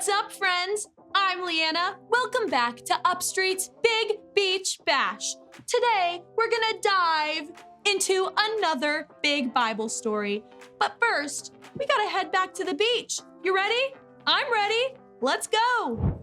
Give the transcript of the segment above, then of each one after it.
What's up, friends? I'm Leanna. Welcome back to UpStreet's Big Beach Bash. Today, we're gonna dive into another big Bible story. But first, we gotta head back to the beach. You ready? I'm ready. Let's go.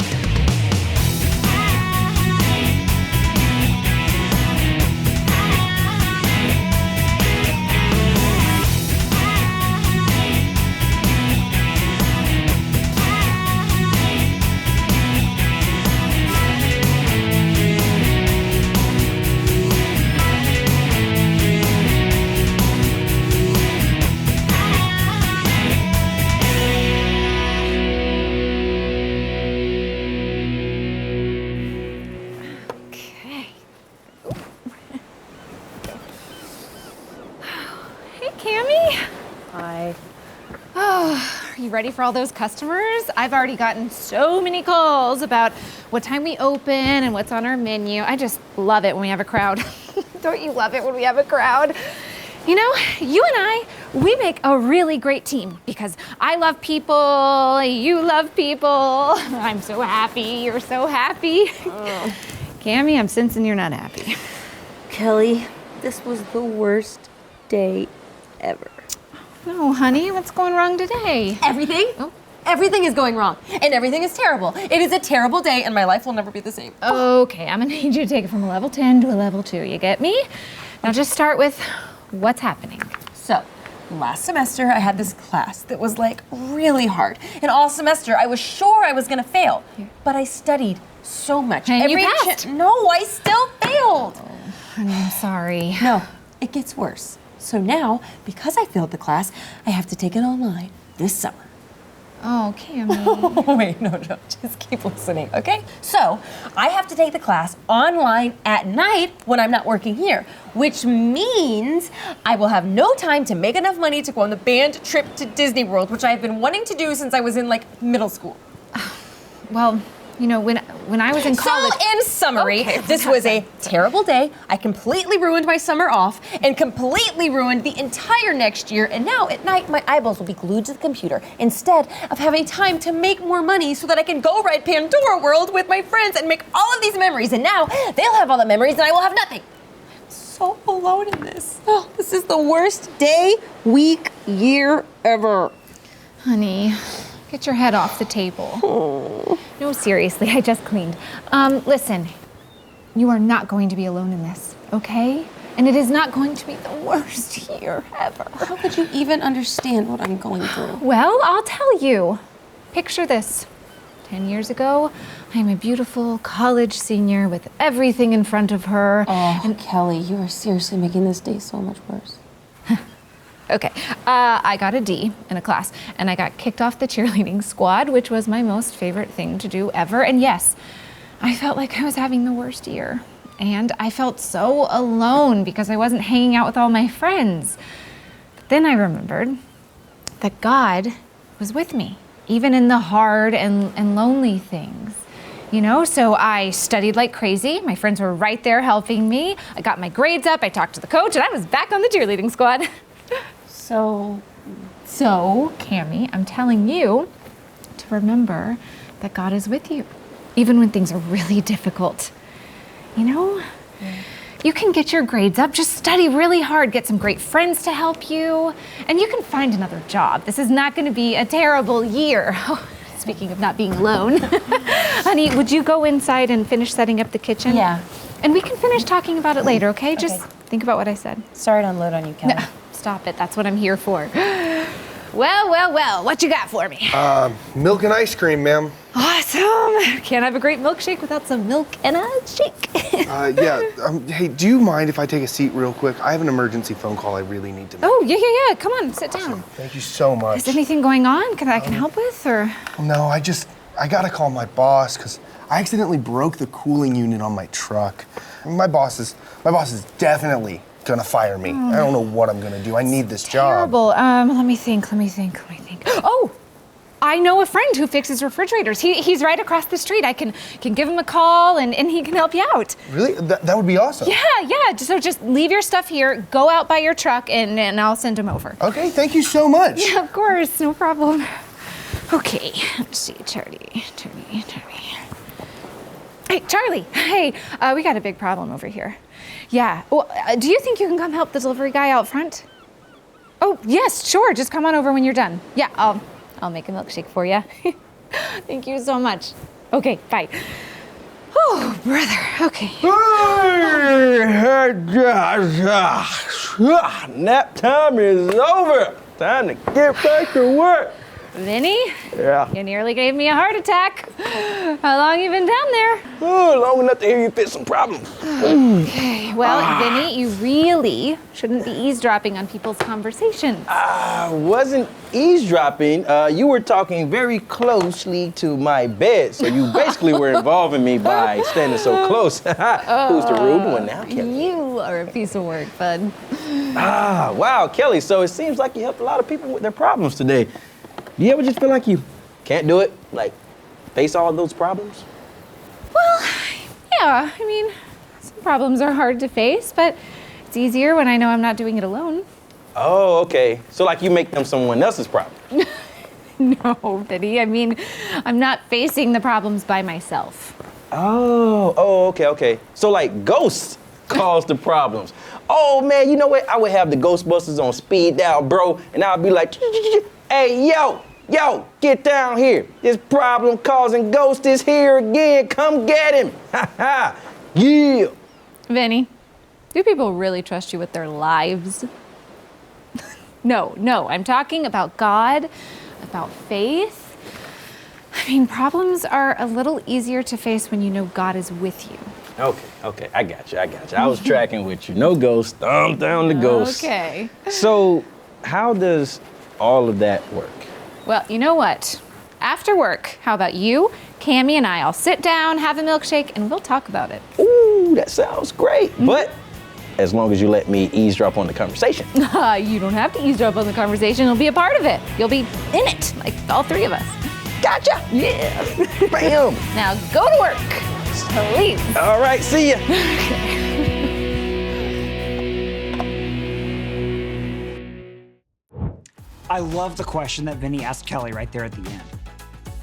Are you ready for all those customers? I've already gotten so many calls about what time we open and what's on our menu. I just love it when we have a crowd. Don't you love it when we have a crowd? You know, you and we make a really great team because I love people, you love people. I'm so happy, you're so happy. Oh. Cammie, I'm sensing you're not happy. Kelly, this was the worst day ever. No, honey, what's going wrong today? Everything? Oh. Everything is going wrong, and everything is terrible. It is a terrible day, and my life will never be the same. Okay, I'm gonna need you to take it from a level 10 to a level 2, you get me? Now just start with what's happening. So, last semester I had this class that was like really hard. And all semester I was sure I was gonna fail, but I studied so much. And you passed. No, I still failed. Oh, honey, I'm sorry. No, it gets worse. So now, because I failed the class, I have to take it online this summer. Oh, Cammie. Oh, wait, no, just keep listening, okay? So, I have to take the class online at night when I'm not working here, which means I will have no time to make enough money to go on the band trip to Disney World, which I've been wanting to do since I was in, like, middle school. Well, you know, when I was in college... So, in summary, this was a terrible day. I completely ruined my summer off and completely ruined the entire next year. And now at night, my eyeballs will be glued to the computer instead of having time to make more money so that I can go ride Pandora World with my friends and make all of these memories. And now they'll have all the memories and I will have nothing. I'm so alone in this. Oh, this is the worst day, week, year ever. Honey, get your head off the table. Oh. No, seriously, I just cleaned. Listen, you are not going to be alone in this, okay? And it is not going to be the worst year ever. How could you even understand what I'm going through? Well, I'll tell you. Picture this. 10 years ago, I am a beautiful college senior with everything in front of her. Oh, and Kelly, you are seriously making this day so much worse. Okay, I got a D in a class, and I got kicked off the cheerleading squad, which was my most favorite thing to do ever. And yes, I felt like I was having the worst year. And I felt so alone because I wasn't hanging out with all my friends. But then I remembered that God was with me, even in the hard and lonely things. You know, so I studied like crazy. My friends were right there helping me. I got my grades up, I talked to the coach, and I was back on the cheerleading squad. So, Cammie, I'm telling you to remember that God is with you, even when things are really difficult. You know, you can get your grades up, just study really hard, get some great friends to help you, and you can find another job. This is not gonna be a terrible year. Oh, speaking of not being alone. Honey, would you go inside and finish setting up the kitchen? Yeah. And we can finish talking about it later, okay? Just think about what I said. Sorry to unload on you, Kelly. No. Stop it, that's what I'm here for. Well, what you got for me? Milk and ice cream, ma'am. Awesome. Can't have a great milkshake without some milk and a shake. Hey, do you mind if I take a seat real quick? I have an emergency phone call I really need to make. Oh, yeah, come on, sit down. Thank you so much. Is anything going on I can help with, or? No, I gotta call my boss, because I accidentally broke the cooling unit on my truck. My boss is definitely gonna fire me. I don't know what I'm gonna do. I need this job. Terrible. Let me think. Oh, I know a friend who fixes refrigerators. He's right across the street. I can give him a call and he can help you out. Really? That would be awesome. Yeah. So just leave your stuff here, go out by your truck, and I'll send him over. Okay, thank you so much. Yeah, of course, no problem. Okay, let's see, Charlie. Hey, Charlie, hey, we got a big problem over here. Yeah, well, do you think you can come help the delivery guy out front? Oh, yes, sure, just come on over when you're done. Yeah, I'll make a milkshake for you. Thank you so much. Okay, bye. Oh, brother, okay. Nap time is over. Time to get back to work. Vinny? Yeah. You nearly gave me a heart attack. How long you been down there? Oh, long enough to hear you fit some problems. Okay, well, Vinny, you really shouldn't be eavesdropping on people's conversations. I wasn't eavesdropping. You were talking very closely to my bed, so you basically were involving me by standing so close. Who's the rude one now, Kelly? You are a piece of work, bud. Wow, Kelly, so it seems like you helped a lot of people with their problems today. Do you ever just feel like you can't do it? Like, face all of those problems? Well, yeah, I mean, some problems are hard to face, but it's easier when I know I'm not doing it alone. Oh, okay. So like you make them someone else's problem. No, Vinny, I mean, I'm not facing the problems by myself. Oh, okay. So like ghosts cause the problems. Oh man, you know what? I would have the Ghostbusters on speed dial, bro, and I'd be like, hey, yo, get down here. This problem causing ghost is here again. Come get him. Ha ha. Yeah. Vinny, do people really trust you with their lives? No, I'm talking about God, about faith. I mean, problems are a little easier to face when you know God is with you. Okay, I got you. I was tracking with you. No ghost, thumb down the ghost. Okay. So, how does all of that work? Well, you know what? After work, how about you, Cammie, and I'll sit down, have a milkshake, and we'll talk about it. Ooh, that sounds great. But as long as you let me eavesdrop on the conversation. You don't have to eavesdrop on the conversation. You'll be a part of it. You'll be in it, like all three of us. Gotcha. Yeah. Bam. Now go to work. Please. All right, see ya. I love the question that Vinny asked Kelly right there at the end.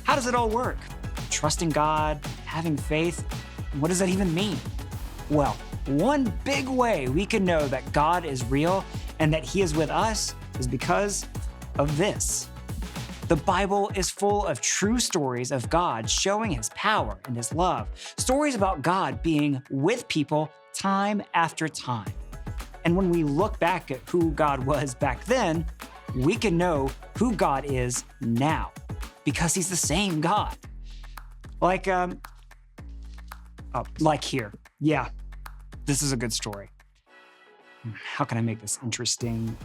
How does it all work? Trusting God, having faith, what does that even mean? Well, one big way we can know that God is real and that He is with us is because of this. The Bible is full of true stories of God showing His power and His love, stories about God being with people time after time. And when we look back at who God was back then, we can know who God is now because He's the same God. Like here. Yeah, this is a good story. How can I make this interesting?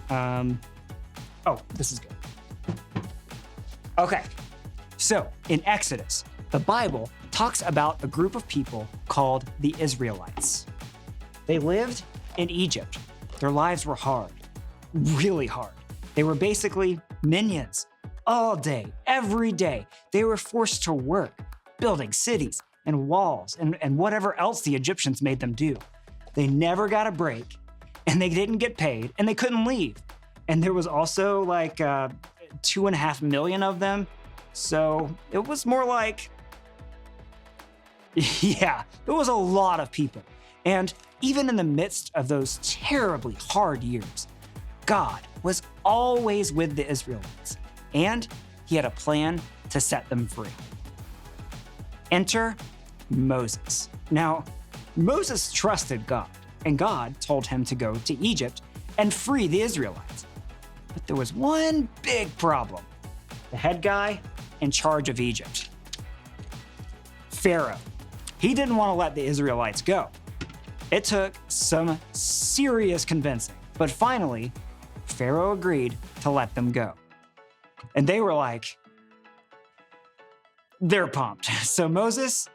This is good. Okay, so in Exodus, the Bible talks about a group of people called the Israelites. They lived in Egypt. Their lives were hard, really hard. They were basically minions all day, every day. They were forced to work, building cities and walls and whatever else the Egyptians made them do. They never got a break, and they didn't get paid, and they couldn't leave. And there was also like 2.5 million of them. So it was more like, yeah, it was a lot of people. And even in the midst of those terribly hard years, God was always with the Israelites, and He had a plan to set them free. Enter Moses. Now, Moses trusted God, and God told him to go to Egypt and free the Israelites. But there was one big problem. The head guy in charge of Egypt, Pharaoh. He didn't want to let the Israelites go. It took some serious convincing, but finally, Pharaoh agreed to let them go. And they were like, they're pumped. So Moses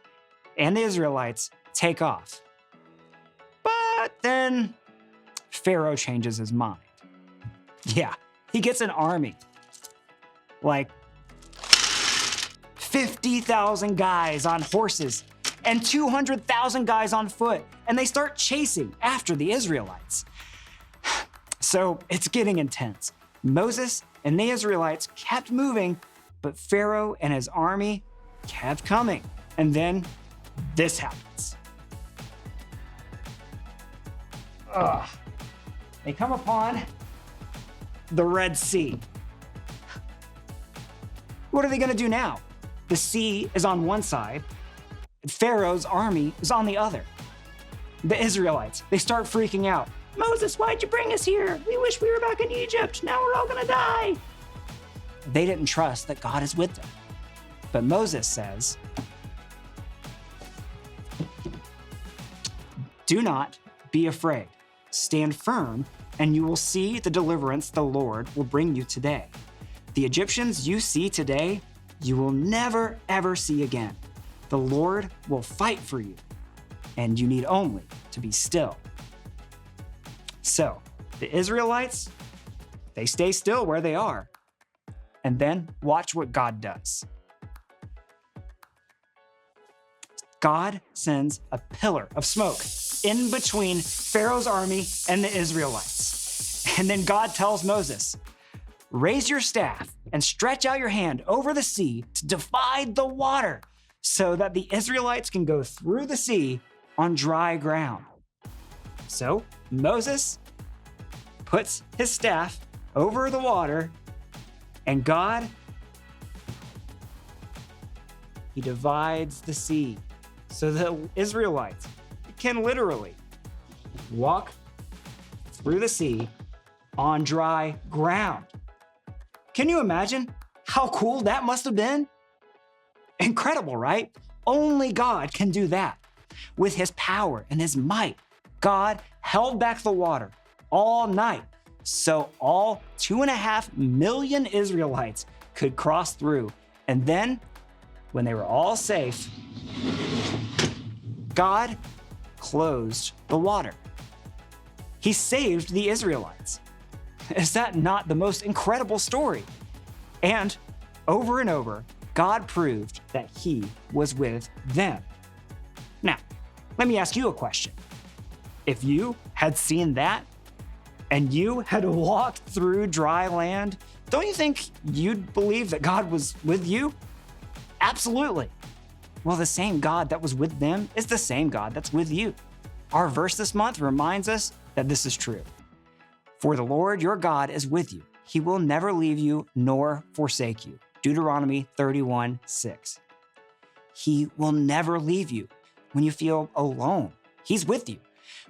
and the Israelites take off. But then Pharaoh changes his mind. Yeah, he gets an army. Like 50,000 guys on horses and 200,000 guys on foot. And they start chasing after the Israelites. So it's getting intense. Moses and the Israelites kept moving, But Pharaoh and his army kept coming. And then this happens. They come upon the Red Sea. What are they going to do now? The sea is on one side, and Pharaoh's army is on the other. The Israelites, they start freaking out. Moses, why'd you bring us here? We wish we were back in Egypt. Now we're all going to die. They didn't trust that God is with them. But Moses says, do not be afraid. Stand firm, and you will see the deliverance the Lord will bring you today. The Egyptians you see today, you will never, ever see again. The Lord will fight for you, and you need only to be still. So, the Israelites, they stay still where they are. And then watch what God does. God sends a pillar of smoke in between Pharaoh's army and the Israelites. And then God tells Moses, raise your staff and stretch out your hand over the sea to divide the water so that the Israelites can go through the sea on dry ground. So Moses puts his staff over the water, and God, he divides the sea so the Israelites can literally walk through the sea on dry ground. Can you imagine how cool that must have been? Incredible, right? Only God can do that. With his power and his might, God held back the water all night so all 2.5 million Israelites could cross through. And then, when they were all safe, God closed the water. He saved the Israelites. Is that not the most incredible story? And over, God proved that he was with them. Now, let me ask you a question. If you had seen that and you had walked through dry land, don't you think you'd believe that God was with you? Absolutely. Well, the same God that was with them is the same God that's with you. Our verse this month reminds us that this is true. For the Lord your God is with you. He will never leave you nor forsake you. Deuteronomy 31:6. He will never leave you when you feel alone. He's with you.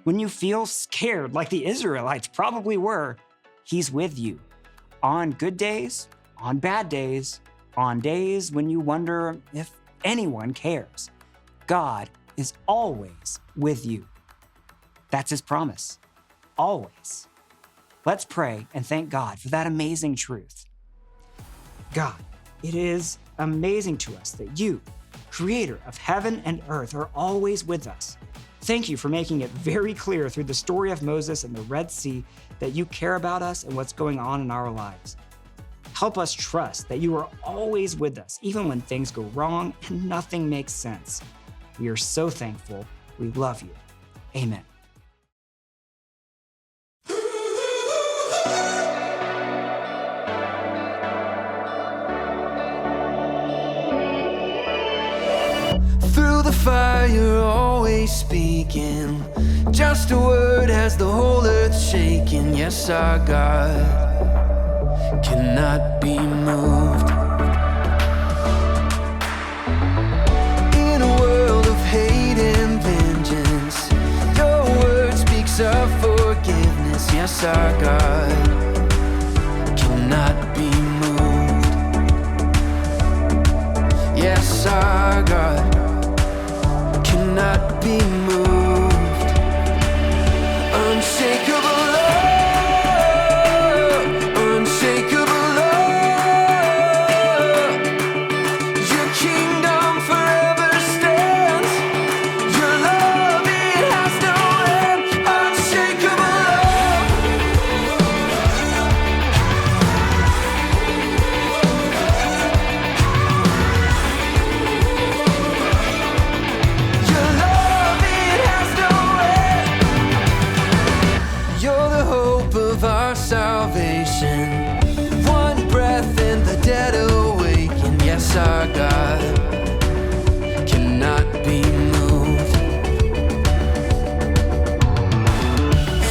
When you feel scared, like the Israelites probably were, he's with you. On good days, on bad days, on days when you wonder if anyone cares, God is always with you. That's his promise. Always. Let's pray and thank God for that amazing truth. God, it is amazing to us that you, creator of heaven and earth, are always with us. Thank you for making it very clear through the story of Moses and the Red Sea that you care about us and what's going on in our lives. Help us trust that you are always with us, even when things go wrong and nothing makes sense. We are so thankful. We love you. Amen. Through the fire, you're always speaking. Just a word has the whole earth shaking. Yes, our God cannot be moved. In a world of hate and vengeance, your word speaks of forgiveness. Yes, our God cannot be moved. Yes, our God cannot be moved. Unshakable love, unshakable love. Your kingdom forever stands. Your love, it has no end. Unshakable love. Your love, it our God cannot be moved.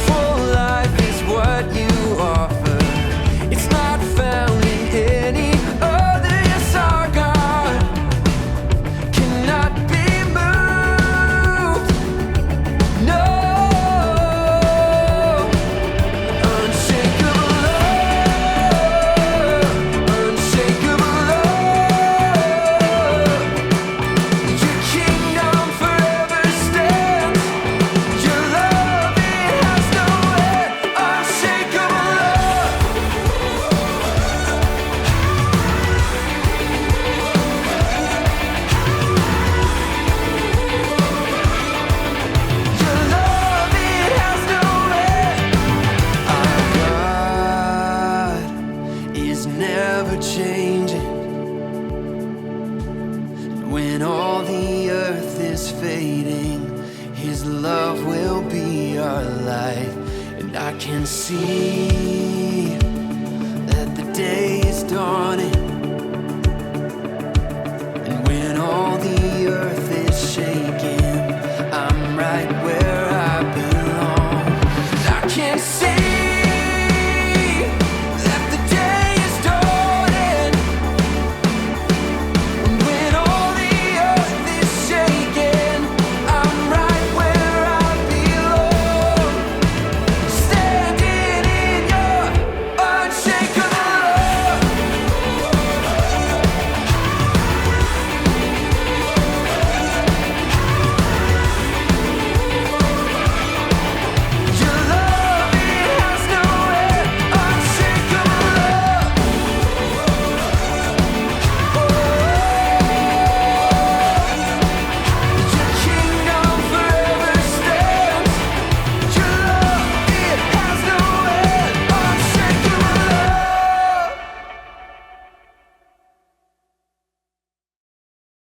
Full life is what you offer. It's not found in any other. Yes, our God cannot be moved. No. Unshakable love, unshakable love. Your kingdom forever stands. Your love, it has no end. Unshakable love. Your love, it has no end. Our God is never changing. When all the earth is fading, His love will be our light. And I can see that the day is dawning.